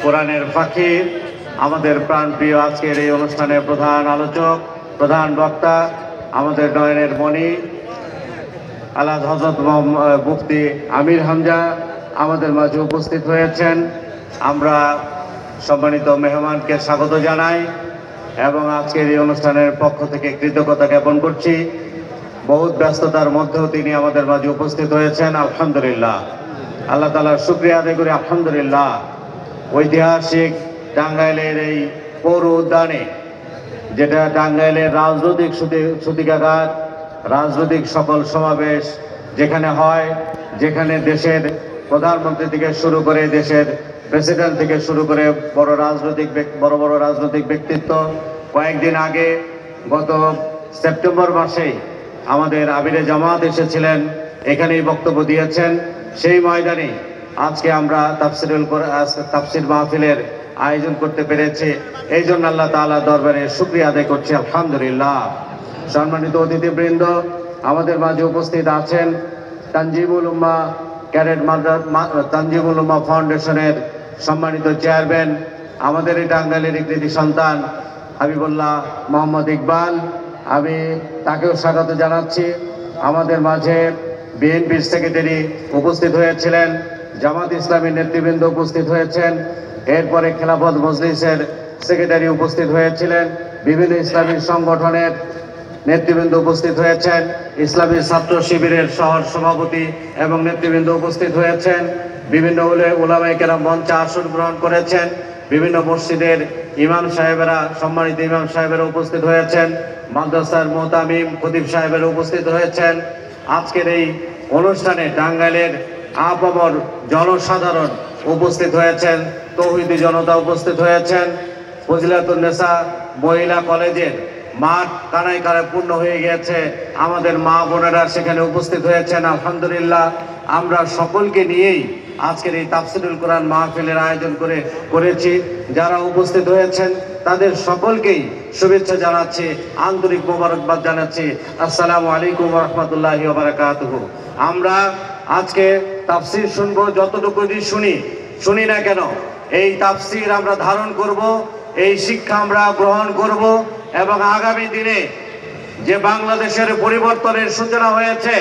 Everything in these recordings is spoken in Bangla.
কোরআনের পাখি, আমাদের প্রাণপ্রিয় আজকের এই অনুষ্ঠানের প্রধান আলোচক, প্রধান বক্তা, আমাদের নয়নের মণি আল্লাহ হযরত মুফতি আমির হামজা আমাদের মাঝে উপস্থিত হয়েছেন। আমরা সম্মানিত মেহমানকে স্বাগত জানাই এবং আজকের এই অনুষ্ঠানের পক্ষ থেকে কৃতজ্ঞতা জ্ঞাপন করছি। বহুত ব্যস্ততার মধ্যেও তিনি আমাদের মাঝে উপস্থিত হয়েছেন। আলহামদুলিল্লাহ, আল্লাহ তাআলার শুকরিয়া আদায় করি। আলহামদুলিল্লাহ, ঐতিহাসিক টাঙ্গাইলের এই পৌর উদ্যানে, যেটা টাঙ্গাইলের রাজনৈতিক সূতিকাগার, রাজনৈতিক সকল সমাবেশ যেখানে হয়, যেখানে দেশের প্রধানমন্ত্রী থেকে শুরু করে দেশের প্রেসিডেন্ট থেকে শুরু করে বড় বড় রাজনৈতিক ব্যক্তিত্ব, কয়েকদিন আগে গত সেপ্টেম্বর মাসেই আমাদের আমিরে জামাত এসেছিলেন, এখানেই বক্তব্য দিয়েছেন। সেই ময়দানে আজকে আমরা তাফসির মাহফিলের আয়োজন করতে পেরেছি। এই জন্য আল্লাহ তাআলা দরবারে শুকরিয়া আদায় করছি। আলহামদুলিল্লাহ। সম্মানিত অতিথিবৃন্দ, আমাদের মাঝে উপস্থিত আছেন তানজিমুল উম্মাহ ক্যাডেট তানজিমুল উম্মাহ ফাউন্ডেশনের সম্মানিত চেয়ারম্যান, আমাদের এই টাঙ্গাইলের কৃতি সন্তান হাবিবুল্লাহ মোহাম্মদ ইকবাল। আমি তাকেও স্বাগত জানাচ্ছি। আমাদের মাঝে বিএনপির সেক্রেটারি উপস্থিত হয়েছিলেন, জামাত ইসলামী নেতৃবৃন্দ উপস্থিত হয়েছেন, এরপরে খেলাফত মজলিসের সেক্রেটারি উপস্থিত হয়েছিলেন, বিভিন্ন ইসলামী সংগঠনের নেতৃবৃন্দ উপস্থিত হয়েছেন, ইসলামী ছাত্র শিবিরের শহর সভাপতি এবং নেতৃবৃন্দ উপস্থিত হয়েছেন, বিভিন্ন উলামায়ে কেরাম মঞ্চে আসন গ্রহণ করেছেন, বিভিন্ন মসজিদের ইমাম সাহেবেরা, সম্মানিত ইমাম সাহেবেরা উপস্থিত হয়েছেন, মাদ্রাসার মুতামিম খতিব সাহেবেরা উপস্থিত হয়েছেন। আজকের এই অনুষ্ঠানে টাঙ্গাইলের আপামর জনসাধারণ উপস্থিত হয়েছেন, তৌহিদি জনতা উপস্থিত হয়েছেন। ফজিলাতুন নেসা মহিলা কলেজের মাঠ কানায় কানায় পূর্ণ হয়ে গিয়েছে, আমাদের মা বোনেরা সেখানে উপস্থিত হয়েছেন। আলহামদুলিল্লাহ, আমরা সকলকে নিয়েই আজকের এই তাফসিরুল কোরআন মাহফিলের আয়োজন করেছি। যারা উপস্থিত হয়েছেন তাদের সকলকেই শুভেচ্ছা জানাচ্ছি, আন্তরিক মোবারকবাদ জানাচ্ছি। আসসালামু আলাইকুম ওয়া রাহমাতুল্লাহি ওয়া বারাকাতুহু। আমরা আজকে তাফসির শুনবো, যতটুকু শুনি না কেন, এই তাফসির আমরা ধারণ করব, এই শিক্ষা আমরা গ্রহণ করব এবং আগামী দিনে যে বাংলাদেশের পরিবর্তনের সূচনা হয়েছে,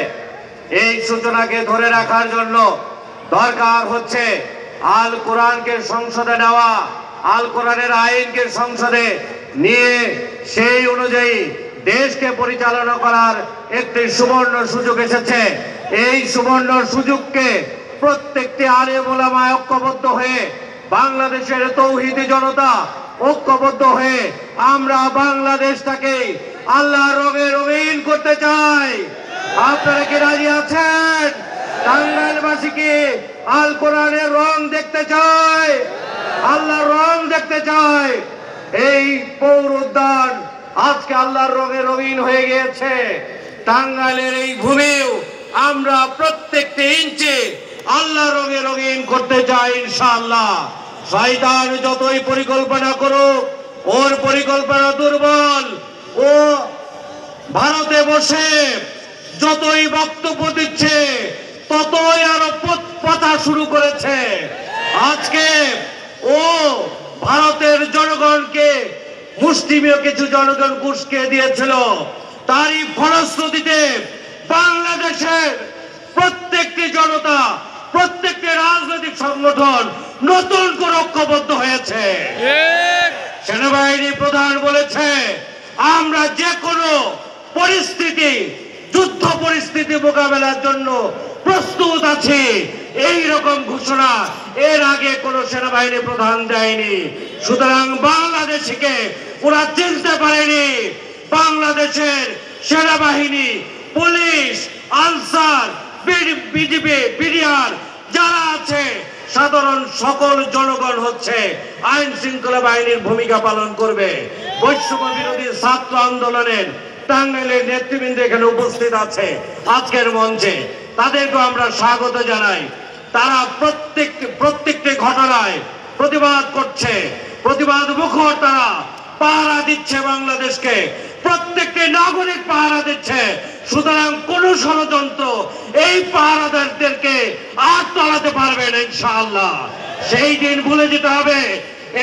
এই সূচনাকে ধরে রাখার জন্য দরকার হচ্ছে আল কোরআনকে সংসদে নেওয়া, আল কোরআনের আইনকে সংসদে নিয়ে সেই অনুযায়ী দেশকে পরিচালনা করার একটি সুবর্ণ সুযোগ এসেছে। এই সুবর্ণ সুযোগকে প্রত্যেকটি আলেম ওলামা ঐক্যবদ্ধ হয়ে, বাংলাদেশের তৌহিদি জনতা ঐক্যবদ্ধ হয়ে আমরা বাংলাদেশটাকে আল্লাহর রঙে রঙিন করতে চাই। আপনারা কি রাজি আছেন? টাঙ্গাইলবাসীকে আল কোরআনের রং দেখতে চায়, আল্লাহর রং দেখতে চায়। এই পৌর উদ্যান আজকে আল্লাহর রঙে রঙিন হয়ে গিয়েছে। টাঙ্গাইলের এই ভূমিও আমরা প্রত্যেকটি ইঞ্চি আল্লাহর রঙে রঙিন করতে চাই ইনশাআল্লাহ। শয়তান যতই পরিকল্পনা করুক, ওর পরিকল্পনা দুর্বল। ও ভারতে বসে যতই বক্তব্য দিচ্ছে, ততই আরো পথা শুরু করেছে। আজকে ও ভারতের জনগণকে মুষ্টিমেয় কিছু জনগণ ঘুষকে দিয়েছিল, তারই ফলশ্রুতিতে বাংলাদেশের প্রত্যেকটি জনতা, প্রত্যেকটি রাজনৈতিক সংগঠন নতুন করে ঐক্যবদ্ধ হয়েছে। সেনাবাহিনী প্রধান বলেছে, আমরা যে কোনো পরিস্থিতি, যুদ্ধ পরিস্থিতি মোকাবেলার জন্য প্রস্তুত আছি। এই রকম ঘোষণা এর আগে কোন সেনাবাহিনী প্রধান দেয়নি। সুতরাং বাংলাদেশকে ওরা চিনতে পারেনি। বাংলাদেশের সেনাবাহিনী, পুলিশ, আনসার, বিজিবি, বিডিআর যারা আছে, সাধারণ সকল জনগণ হচ্ছে আইন শৃঙ্খলা বাহিনীর ভূমিকা পালন করবে। বৈষম্য বিরোধী ছাত্র আন্দোলনের টাঙ্গাইলের নেতৃবৃন্দ এখানে উপস্থিত আছে আজকের মঞ্চে, তাদেরকে আমরা স্বাগত জানাই। তারা প্রত্যেকটি ঘটনায় প্রতিবাদ করছে, প্রতিবাদ মুখর তারা পাহারা দিচ্ছে বাংলাদেশকে, প্রত্যেকটি নাগরিক পাহারা দিচ্ছে। সুতরাং কোন ষড়যন্ত্র এই পাহারাদারদেরকে আর তলাতে পারবে না ইনশাআল্লাহ। সেই দিন ভুলে যেতে হবে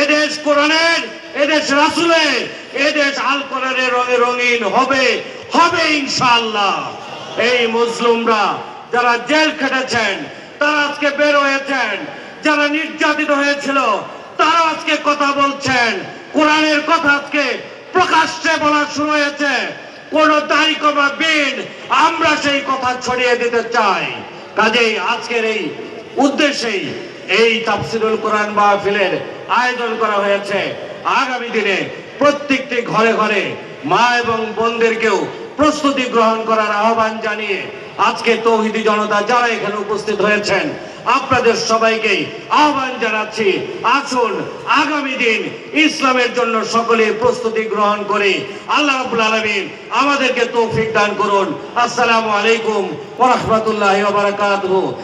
এদেশ কোরআনের, এদেশ রাসূলের, এদেশ আল কোরআনের রঙে রঙিন হবে হবে ইনশাআল্লাহ। এই মুসলিমরা যারা জেল খেটেছেন তারা আজকে বের হয়েছেন, যারা নির্যাতিত হয়েছিল তারা আজকে কথা বলছেন, কোরআনের কথা আজকে প্রকাশ্যে বলা শুরু হয়েছে। কোন দাড়ি কমা বিন আমরা সেই কথা ছড়িয়ে দিতে চাই। কাজেই আজকের এই উদ্দেশ্যেই এই তাফসীরুল কোরআন মাহফিলের আয়োজন করা হয়েছে। আগামী দিনে প্রত্যেকটি ঘরে ঘরে মা এবং বোনদেরকেও প্রস্তুতি গ্রহণ করার আহ্বান জানিয়ে আজকে তৌহিদি জনতা যারা এখানে উপস্থিত হয়েছেন আপনাদের সবাইকে আহ্বান জানাচ্ছি, আসুন আগামী দিন ইসলামের জন্য সকলে প্রস্তুতি গ্রহণ করে আল্লাহ রাব্বুল আলামিন আমাদেরকে তৌফিক দান করুন। আসসালামু আলাইকুম ওয়া রাহমাতুল্লাহি ওয়া বারাকাতুহু।